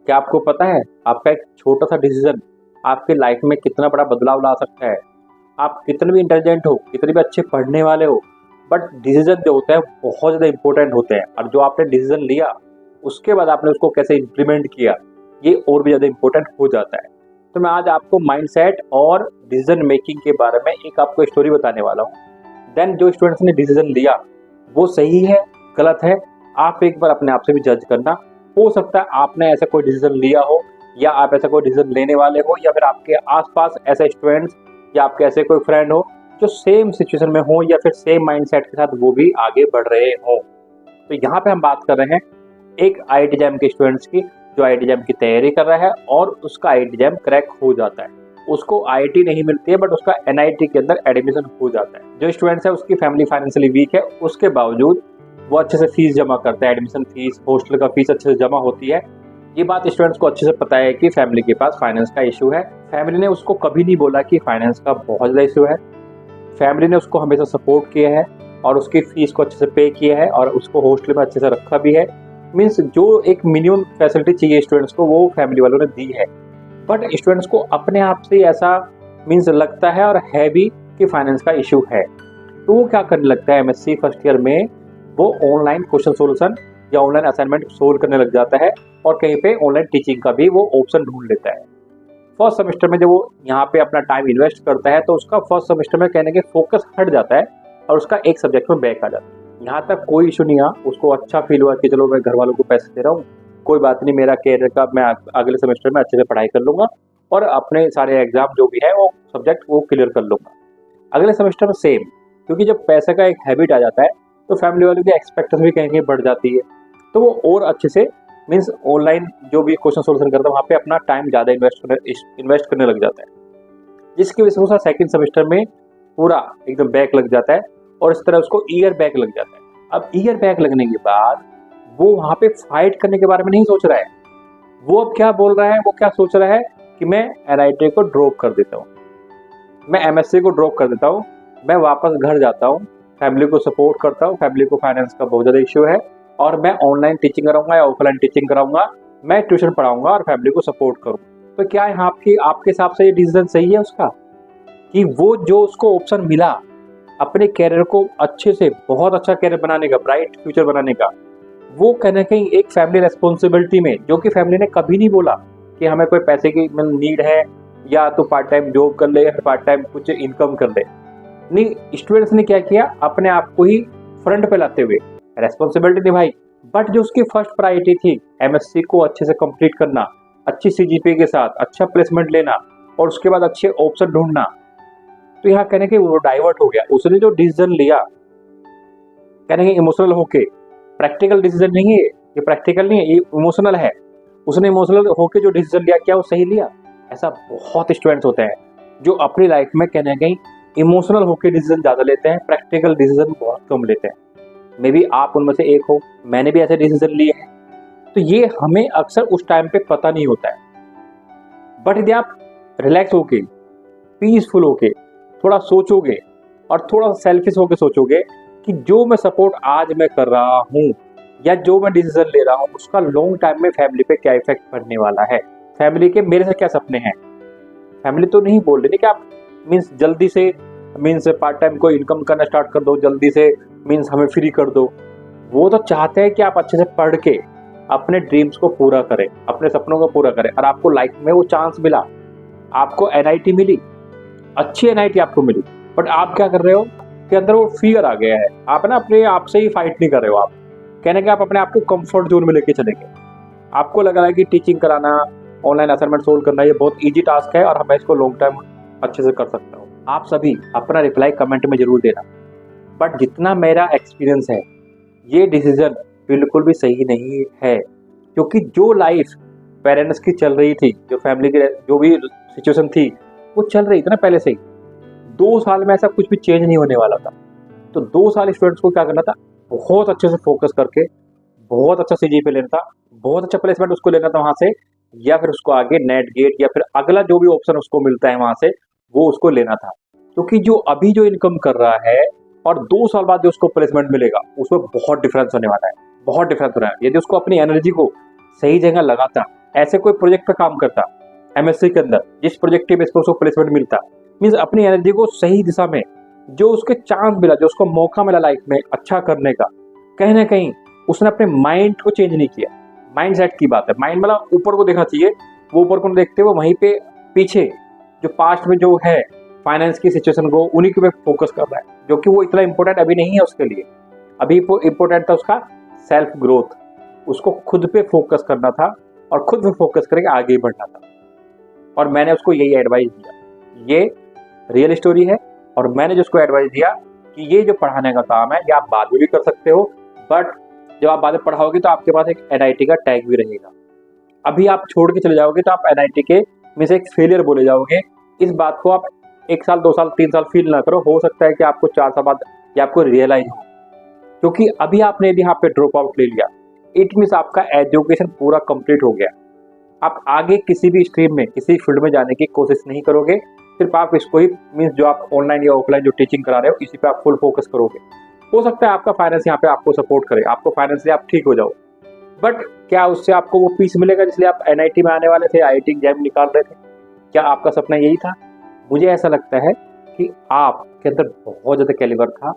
क्या आपको पता है आपका एक छोटा सा डिसीजन आपके लाइफ में कितना बड़ा बदलाव ला सकता है? आप कितने भी इंटेलिजेंट हो, कितने भी अच्छे पढ़ने वाले हो, बट डिसीजन जो होते हैं बहुत ज़्यादा इंपॉर्टेंट होते हैं। और जो आपने डिसीजन लिया उसके बाद आपने उसको कैसे इम्प्लीमेंट किया, ये और भी ज़्यादा इंपॉर्टेंट हो जाता है। तो मैं आज आपको माइंडसेट और डिसीजन मेकिंग के बारे में एक आपको स्टोरी बताने वाला हूँ। देन जो स्टूडेंट्स ने डिसीजन लिया वो सही है, गलत है, आप एक बार अपने आप से भी जज करना। हो सकता है आपने ऐसा कोई डिसीजन लिया हो, या आप ऐसा कोई डिसीजन लेने वाले हो, या फिर आपके आसपास ऐसे स्टूडेंट्स या आपके ऐसे कोई फ्रेंड हो जो सेम सिचुएशन में हो, या फिर सेम माइंडसेट के साथ वो भी आगे बढ़ रहे हो। तो यहाँ पे हम बात कर रहे हैं एक आईआईटी जैम के स्टूडेंट्स की, जो आईआईटी जैम की तैयारी कर रहा है और उसका आईआईटी जैम क्रैक हो जाता है। उसको आईआईटी नहीं मिलती है बट उसका एनआईटी के अंदर एडमिशन हो जाता है। जो स्टूडेंट्स है उसकी फैमिली फाइनेंशियली वीक है, उसके बावजूद वो अच्छे से फीस जमा करता है, एडमिशन फीस, हॉस्टल का फीस अच्छे से जमा होती है। ये बात स्टूडेंट्स को अच्छे से पता है कि फैमिली के पास फाइनेंस का इशू है। फैमिली ने उसको कभी नहीं बोला कि फाइनेंस का बहुत ज़्यादा इशू है। फैमिली ने उसको हमेशा सपोर्ट किया है और उसकी फीस को अच्छे से पे किया है और उसको हॉस्टल में अच्छे से रखा भी है। मीन्स जो एक मिनिमम फैसिलिटी चाहिए स्टूडेंट्स को वो फैमिली वालों ने दी है। बट स्टूडेंट्स को अपने आप से ऐसा मीन्स लगता है और है भी कि फाइनेंस का इशू है। तो वो क्या करने लगता है, एमएससी फर्स्ट ईयर में वो ऑनलाइन क्वेश्चन सोल्यूशन या ऑनलाइन असाइनमेंट सोल्व करने लग जाता है और कहीं पे ऑनलाइन टीचिंग का भी वो ऑप्शन ढूंढ लेता है। फर्स्ट सेमेस्टर में जब वो यहाँ पे अपना टाइम इन्वेस्ट करता है तो उसका फर्स्ट सेमेस्टर में कहने के फोकस हट जाता है और उसका एक सब्जेक्ट में बैक आ जाता है। यहाँ तक कोई इशू नहीं आया, उसको अच्छा फील हुआ कि चलो मैं घर वालों को पैसे दे रहा हूँ, कोई बात नहीं, मेरा कैरियर का मैं अगले सेमेस्टर में अच्छे से पढ़ाई कर लूँगा और अपने सारे एग्जाम जो भी है वो सब्जेक्ट वो क्लियर कर लूँगा। अगले सेमेस्टर में सेम, क्योंकि जब पैसे का एक हैबिट आ जाता है तो फैमिली वालों की एक्सपेक्टेशन भी कहीं बढ़ जाती है। तो वो और अच्छे से मीन्स ऑनलाइन जो भी क्वेश्चन सोल्यूशन करता है वहाँ पे अपना टाइम ज़्यादा इन्वेस्ट करने लग जाता है, जिसकी वजह से उसका सेकंड सेमेस्टर में पूरा एकदम बैक लग जाता है और इस तरह उसको ईयर बैक लग जाता है। अब ईयर बैक लगने के बाद वो वहाँ पे फाइट करने के बारे में नहीं सोच रहा है। वो अब क्या बोल रहा है, वो क्या सोच रहा है कि मैं एनआईटी को ड्रॉप कर देता हूँ, मैं एमएससी को ड्रॉप कर देता हूँ, मैं वापस घर जाता हूँ, फैमिली को सपोर्ट करता हूँ, फैमिली को फाइनेंस का बहुत ज़्यादा इश्यू है और मैं ऑनलाइन टीचिंग कराऊंगा या ऑफलाइन टीचिंग कराऊंगा, मैं ट्यूशन पढ़ाऊंगा और फैमिली को सपोर्ट करूँ। तो क्या यहाँ आपके हिसाब से ये डिसीजन सही है उसका, कि वो जो उसको ऑप्शन मिला अपने कैरियर को अच्छे से बहुत अच्छा कैरियर बनाने का, ब्राइट फ्यूचर बनाने का, वो कहीं ना कहीं एक फैमिली रेस्पॉन्सिबिलिटी में, जो कि फैमिली ने कभी नहीं बोला कि हमें कोई पैसे की नीड है या तो पार्ट टाइम जॉब कर ले या पार्ट टाइम कुछ इनकम कर ले, नहीं, स्टूडेंट्स ने क्या किया, अपने आप को ही फ्रंट पे लाते हुए रेस्पॉन्सिबिलिटी निभाई। बट जो उसकी फर्स्ट प्रायोरिटी थी एमएससी को अच्छे से कंप्लीट करना, अच्छी सीजीपीए के साथ अच्छा प्लेसमेंट लेना और उसके बाद अच्छे ऑप्शन ढूंढना, तो यहाँ कहने के वो डाइवर्ट हो गया। उसने जो डिसीजन लिया कहने के इमोशनल होके, प्रैक्टिकल डिसीजन नहीं है ये, प्रैक्टिकल नहीं है ये, इमोशनल है। उसने इमोशनल होके जो डिसीजन लिया, क्या वो सही लिया? ऐसा बहुत स्टूडेंट्स होते हैं जो अपनी लाइफ में कहने कहीं इमोशनल होके डिसीजन ज़्यादा लेते हैं, प्रैक्टिकल डिसीजन बहुत कम लेते हैं। मे बी आप उनमें से एक हो, मैंने भी ऐसे डिसीजन लिए हैं। तो ये हमें अक्सर उस टाइम पे पता नहीं होता है। बट यदि आप रिलैक्स होके, पीसफुल होके थोड़ा सोचोगे और थोड़ा सेल्फिश होके सोचोगे कि जो मैं सपोर्ट आज मैं कर रहा हूँ या जो मैं डिसीजन ले रहा हूँ उसका लॉन्ग टाइम में फैमिली पे क्या इफेक्ट पड़ने वाला है, फैमिली के मेरे से क्या सपने हैं। फैमिली तो नहीं बोल रही कि आप मीन्स जल्दी से मीन्स पार्ट टाइम को इनकम करना स्टार्ट कर दो, जल्दी से मीन्स हमें फ्री कर दो। वो तो चाहते हैं कि आप अच्छे से पढ़ के अपने ड्रीम्स को पूरा करें, अपने सपनों को पूरा करें। और आपको लाइफ में वो चांस मिला, आपको एनआईटी मिली, अच्छी एनआईटी आपको मिली, बट आप क्या कर रहे हो कि अंदर वो फियर आ गया है। आप ना अपने आप से ही फाइट नहीं कर रहे हो, आप कहने के आप अपने आप को कंफर्ट जोन में लेके चलेंगे। आपको लग रहा है कि टीचिंग कराना, ऑनलाइन असाइनमेंट सोल्व करना ये बहुत ईजी टास्क है और मैं इसको लॉन्ग टाइम अच्छे से कर सकता हूँ। आप सभी अपना रिप्लाई कमेंट में जरूर देना। बट जितना मेरा एक्सपीरियंस है, ये डिसीजन बिल्कुल भी सही नहीं है, क्योंकि जो लाइफ पेरेंट्स की चल रही थी, जो फैमिली की जो भी सिचुएशन थी वो चल रही थी ना पहले से ही, 2 साल में ऐसा कुछ भी चेंज नहीं होने वाला था। तो 2 साल स्टूडेंट्स को क्या करना था, बहुत अच्छे से फोकस करके बहुत अच्छा सीजीपीए लेना था, बहुत अच्छा प्लेसमेंट उसको लेना था वहाँ से, या फिर उसको आगे नेट गेट या फिर अगला जो भी ऑप्शन उसको मिलता है वहाँ से वो उसको लेना था। क्योंकि जो अभी जो इनकम कर रहा है और 2 साल बाद जो उसको प्लेसमेंट मिलेगा उसमें बहुत डिफरेंस होने वाला है, बहुत डिफरेंस हो रहा है। यदि उसको अपनी एनर्जी को सही जगह लगाता ऐसे कोई प्रोजेक्ट पे काम करता एमएससी के अंदर, जिस प्रोजेक्ट के बेस पर उसको प्लेसमेंट मिलता, मीन्स अपनी एनर्जी को सही दिशा में, जो उसके चांस मिला, जो उसको मौका मिला लाइफ में अच्छा करने का, कहीं ना कहीं उसने अपने माइंड को चेंज नहीं किया। माइंड सेट की बात है, माइंड मतलब ऊपर को देखना चाहिए, वो ऊपर को देखते हुए वहीं पे पीछे जो पास्ट में जो है फाइनेंस की सिचुएशन को, उन्हीं के पे फोकस कर रहा है, जो कि वो इतना इंपॉर्टेंट अभी नहीं है उसके लिए। अभी इंपॉर्टेंट था उसका सेल्फ ग्रोथ, उसको खुद पे फोकस करना था और खुद पे फोकस करके आगे बढ़ना था। और मैंने उसको यही एडवाइस दिया, ये रियल स्टोरी है। और मैंने जो उसको एडवाइस दिया कि ये जो पढ़ाने का काम है ये आप बाद में भी कर सकते हो, बट जब आप बाद में पढ़ाओगे तो आपके पास एक एनआईटी का टैग भी रहेगा। अभी आप छोड़ के चले जाओगे तो आप एनआईटी के में से एक फेलियर बोले जाओगे। इस बात को आप 1 साल 2 साल 3 साल फील ना करो, हो सकता है कि आपको 4 साल बाद ये आपको रियलाइज हो, क्योंकि अभी आपने यदि यहाँ पे ड्रॉप आउट ले लिया, इट मीन्स आपका एजुकेशन पूरा कंप्लीट हो गया। आप आगे किसी भी स्ट्रीम में, किसी फील्ड में जाने की कोशिश नहीं करोगे, सिर्फ आप इसको ही मीन्स जो आप ऑनलाइन या ऑफलाइन जो टीचिंग करा रहे हो इसी पे आप फुल फोकस करोगे। हो सकता है आपका फाइनेंस यहाँ पे आपको सपोर्ट करे, आपको फाइनेंशियली आप ठीक हो जाओ, बट क्या उससे आपको वो पीस मिलेगा जिसलिए आप एनआईटी में आने वाले थे, आईआईटी एग्जाम निकाल रहे थे? क्या आपका सपना यही था? मुझे ऐसा लगता है कि आपके अंदर बहुत ज़्यादा कैलिबर था,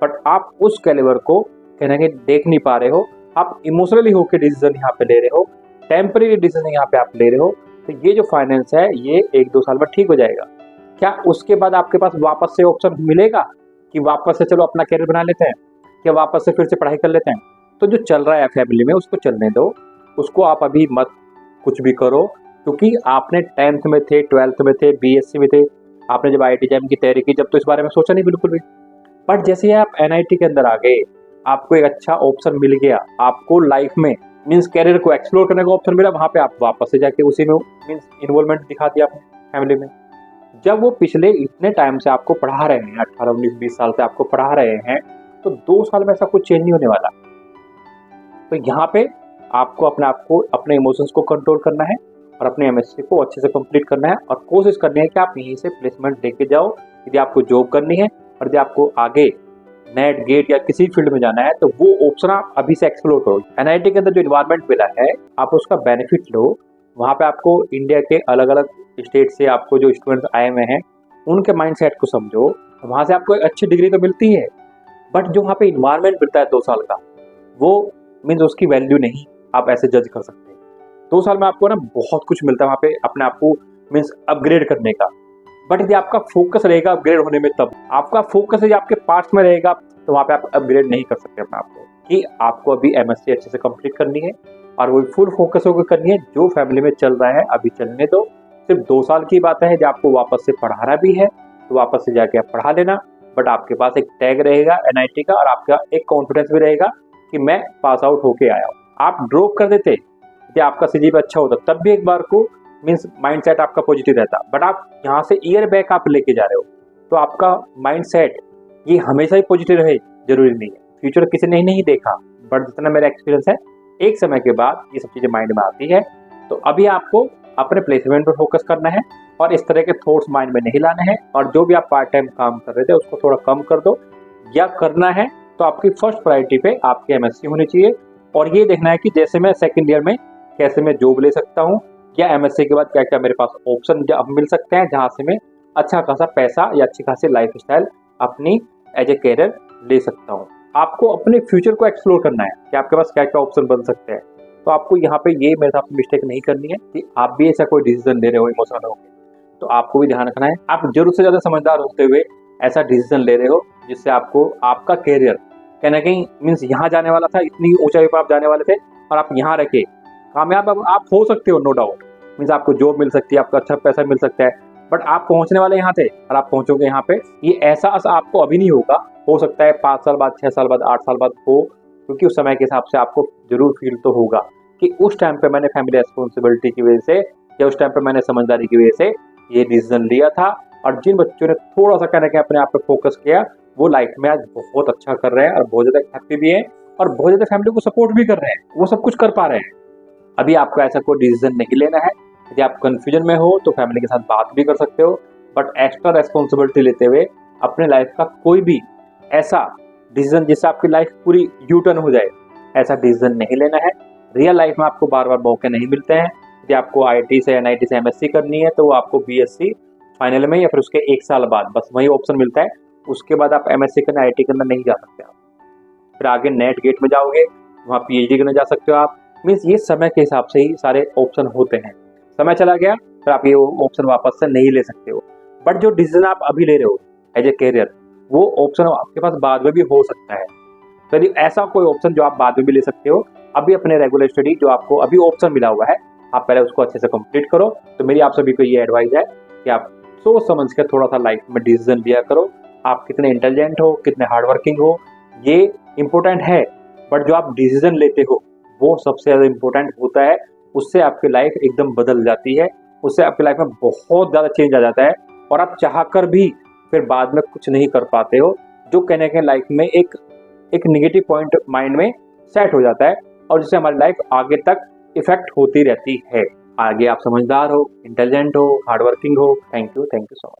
बट आप उस कैलिबर को कहीं ना कहीं देख नहीं पा रहे हो। आप इमोशनली होकर डिसीजन यहाँ पे ले रहे हो, टेम्परेरी डिसीजन यहाँ पे आप ले रहे हो। तो ये जो फाइनेंस है ये 1-2 साल में ठीक हो जाएगा। क्या उसके बाद आपके पास वापस से ऑप्शन मिलेगा कि वापस से चलो अपना कैरियर बना लेते हैं, क्या वापस से फिर से पढ़ाई कर लेते हैं? तो जो चल रहा है फैमिली में उसको चलने दो, उसको आप अभी मत कुछ भी करो, क्योंकि आपने 10th में थे, 12th में थे, बीएससी में थे, आपने जब आईआईटी एग्जाम की तैयारी की जब तो इस बारे में सोचा नहीं बिल्कुल भी। बट जैसे ही आप एनआईटी के अंदर आ गए, आपको एक अच्छा ऑप्शन मिल गया, आपको लाइफ में मीन्स कैरियर को एक्सप्लोर करने का ऑप्शन मिला, वहाँ पे आप वापस से जाके उसी में मीन्स इन्वॉल्वमेंट दिखा दिया अपनी फैमिली में। जब वो पिछले इतने टाइम से आपको पढ़ा रहे हैं, 18, 19, 20 साल से आपको पढ़ा रहे हैं, तो 2 साल में ऐसा कुछ चेंज नहीं होने वाला। तो यहाँ पे आपको अपने इमोशंस को कंट्रोल करना है और अपने एमएससी को अच्छे से कंप्लीट करना है और कोशिश करनी है कि आप यहीं से प्लेसमेंट लेके जाओ। यदि आपको जॉब करनी है और यदि आपको आगे नेट गेट या किसी फील्ड में जाना है तो वो ऑप्शन आप अभी से एक्सप्लोर करो। एनआईटी के अंदर जो इन्वायरमेंट मिला है आप उसका बेनिफिट लो। वहाँ पे आपको इंडिया के अलग अलग स्टेट से आपको जो स्टूडेंट्स आए हुए हैं उनके माइंडसेट को समझो। वहाँ से आपको एक अच्छी डिग्री तो मिलती है, बट जो वहाँ पे इन्वायरमेंट मिलता है 2 साल का, वो मीन्स उसकी वैल्यू नहीं आप ऐसे जज कर सकते। 2 साल में आपको ना बहुत कुछ मिलता है वहाँ पे अपने आप को मीन्स अपग्रेड करने का। बट यदि आपका फोकस रहेगा अपग्रेड होने में, तब आपका फोकस यदि आपके पास्ट में रहेगा तो वहाँ पे आप अपग्रेड नहीं कर सकते अपने आप को। कि आपको अभी एमएससी अच्छे से कंप्लीट करनी है और वो फुल फोकस होकर करनी है। जो फैमिली में चल रहा है अभी चलने दो, सिर्फ 2 साल की बात है। जब आपको वापस से पढ़ाना भी है तो वापस से जाके आप पढ़ा लेना, बट आपके पास एक टैग रहेगा एनआईटी का और आपका एक कॉन्फिडेंस भी रहेगा कि मैं पास आउट होके आया हूँ। आप ड्रॉप कर देते कि आपका सीजीपीए अच्छा होता तब भी एक बार को मीन्स माइंडसेट आपका पॉजिटिव रहता, बट आप यहाँ से ईयर बैक आप लेके जा रहे हो तो आपका माइंडसेट ये हमेशा ही पॉजिटिव रहे जरूरी नहीं है। फ्यूचर किसी ने नहीं देखा, बट जितना मेरा एक्सपीरियंस है एक समय के बाद ये सब चीज़ें माइंड में आती है। तो अभी आपको अपने प्लेसमेंट पर फोकस करना है और इस तरह के थॉट्स माइंड में नहीं लाने हैं। और जो भी आप पार्ट टाइम काम कर रहे थे उसको थोड़ा कम कर दो, या करना है तो आपकी फर्स्ट प्रायोरिटी पे आपकी एमएससी होनी चाहिए। और ये देखना है कि जैसे मैं सेकेंड ईयर में कैसे मैं जॉब ले सकता हूँ, या एमएससी के बाद क्या क्या मेरे पास ऑप्शन मिल सकते हैं जहाँ से मैं अच्छा खासा पैसा या अच्छी खासी लाइफ स्टाइल अपनी एज ए कैरियर ले सकता हूँ। आपको अपने फ्यूचर को एक्सप्लोर करना है कि आपके पास क्या क्या ऑप्शन बन सकते हैं। तो आपको यहाँ पे ये मेरे साथ मिस्टेक नहीं करनी है कि आप भी ऐसा कोई डिसीजन ले रहे हो इमोशनल होकर, तो आपको भी ध्यान रखना है आप जरूरत से ज़्यादा समझदार होते हुए ऐसा डिसीजन ले रहे हो जिससे आपको आपका कैरियर कहीं ना कहीं मीन्स यहाँ जाने वाला था, इतनी ऊंचाई पर आप जाने वाले थे और आप यहाँ रखे कामयाब आप हो सकते हो, नो डाउट। मीन्स आपको जॉब मिल सकती है, आपको अच्छा पैसा मिल सकता है, बट आप पहुँचने वाले यहाँ थे और आप पहुँचोगे यहाँ पे। ये एहसास आपको अभी नहीं होगा, हो सकता है 5 साल बाद, 6 साल बाद, 8 साल बाद हो, क्योंकि उस समय के हिसाब से आपको जरूर फील तो होगा कि उस टाइम पे मैंने फैमिली रेस्पॉन्सिबिलिटी की वजह से या उस टाइम पे मैंने समझदारी की वजह से ये डिसीजन लिया था। और जिन बच्चों ने थोड़ा सा कहने के अपने आप पे फोकस किया वो लाइफ में आज बहुत अच्छा कर रहे हैं और बहुत ज़्यादा हैप्पी भी है और बहुत ज़्यादा फैमिली को सपोर्ट भी कर रहे हैं, वो सब कुछ कर पा रहे हैं। अभी आपको ऐसा कोई डिसीजन नहीं लेना है। यदि आप कन्फ्यूजन में हो तो फैमिली के साथ बात भी कर सकते हो, बट एक्स्ट्रा रेस्पॉन्सिबिलिटी लेते हुए अपने लाइफ का कोई भी ऐसा डिसीजन जिससे आपकी लाइफ पूरी यू टर्न हो जाए, ऐसा डिसीजन नहीं लेना है। रियल लाइफ में आपको बार बार मौके नहीं मिलते हैं। यदि आपको IIT से NIT से MSc करनी है तो वो आपको BSc फाइनल में या फिर उसके 1 साल बाद बस वही ऑप्शन मिलता है। उसके बाद आप MSc करने IIT करना नहीं जा सकते आप। फिर आगे नेट गेट में जाओगे, वहाँ PhD करने जा सकते हो आप। मीन्स ये समय के हिसाब से ही सारे ऑप्शन होते हैं। समय चला गया फिर आप ये ऑप्शन वापस से नहीं ले सकते हो। बट जो डिसीजन आप अभी ले रहे हो एज ए कैरियर, वो ऑप्शन आपके पास बाद में भी हो सकता है। तो यदि ऐसा कोई ऑप्शन जो आप बाद में भी ले सकते हो, अभी अपने रेगुलर स्टडी जो आपको अभी ऑप्शन मिला हुआ है, आप पहले उसको अच्छे से कंप्लीट करो। तो मेरी आप सभी को ये एडवाइस है कि आप सोच समझ के थोड़ा सा लाइफ में डिसीजन लिया करो। आप कितने इंटेलिजेंट हो, कितने हार्डवर्किंग हो, ये इम्पोर्टेंट है, बट जो आप डिसीजन लेते हो वो सबसे ज़्यादा इम्पोर्टेंट होता है। उससे आपकी लाइफ एकदम बदल जाती है, उससे आपकी लाइफ में बहुत ज़्यादा चेंज आ जाता है और आप चाहकर भी फिर बाद में कुछ नहीं कर पाते हो, जो कहने ना कहीं लाइफ में एक नेगेटिव पॉइंट माइंड में सेट हो जाता है और जिससे हमारी लाइफ आगे तक इफेक्ट होती रहती है। आगे आप समझदार हो, इंटेलिजेंट हो, हार्डवर्किंग हो। Thank you so much.